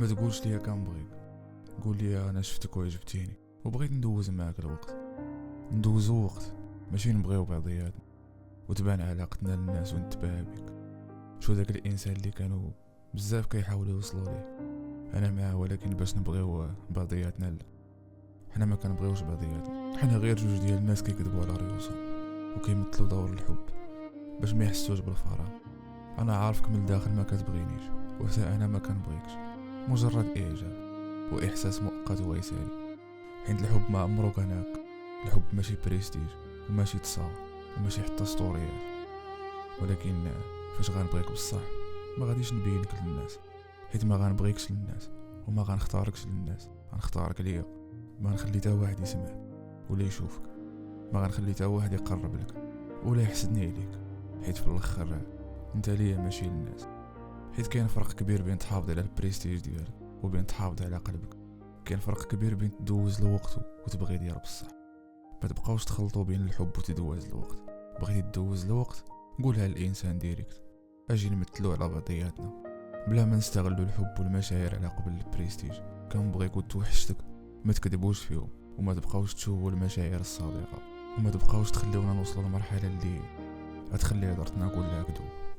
ما تقولش لي كنبغيك، قول لي انا شفتك وعجبتيني وبغيت ندوز معاك الوقت، ندوزو وقت ماشي نبغيو بعضياتنا، وتبان علاقتنا للناس ونتباهى بك. شو داك الانسان اللي كانوا بزاف كيحاولوا يوصلوا ليه، انا معاه، ولكن باش نبغيو بعضياتنا لا، حنا ما كنبغيوش بعضياتنا، حنا غير جوج ديال الناس كيكذبوا على ريوسهم وكيمثلوا دور الحب باش ما يحسوش بالفراغ. انا عارفك من الداخل ما كتبغينيش، وحتى انا ما كنبغيكش، مجرد اعجاب واحساس مؤقت وغيسالي، حيت الحب ما عمرو كان هكا. الحب ماشي بريستيج وماشي تصاور وماشي حتى ستوريات، ولكن فاش غنبغيك بصح ما غاديش نبينك للناس، حيت ما غنبغيكش للناس وما غنختاركش للناس، غنختارك ليا. ما غنخلي حتى واحد يسمعك ولا يشوفك، ما غنخلي حتى واحد يقرب لك ولا يحسدني عليك، حيت في الاخر انت ليا ماشي للناس. حيت كاين فرق كبير بين تحافظ على البريستيج ديالك وبين تحافظ على قلبك، كاين فرق كبير بين تدوز الوقت وتبغي ديال بصح. ما تبقاوش تخلطوا بين الحب وتدوز الوقت. بغيتي تدوز الوقت قولها للانسان ديريكت، اجي نمثلوا على بعضياتنا بلا ما نستغلوا الحب والمشاعر على قبل البريستيج. كنبغيك وتوحشتك، ما تكذبوش فيهم وما تبقاوش تشوهوا المشاعر الصادقه، وما تبقاوش تخليونا نوصلوا لمرحله اللي غتخلي هضرتنا كلها كذوب.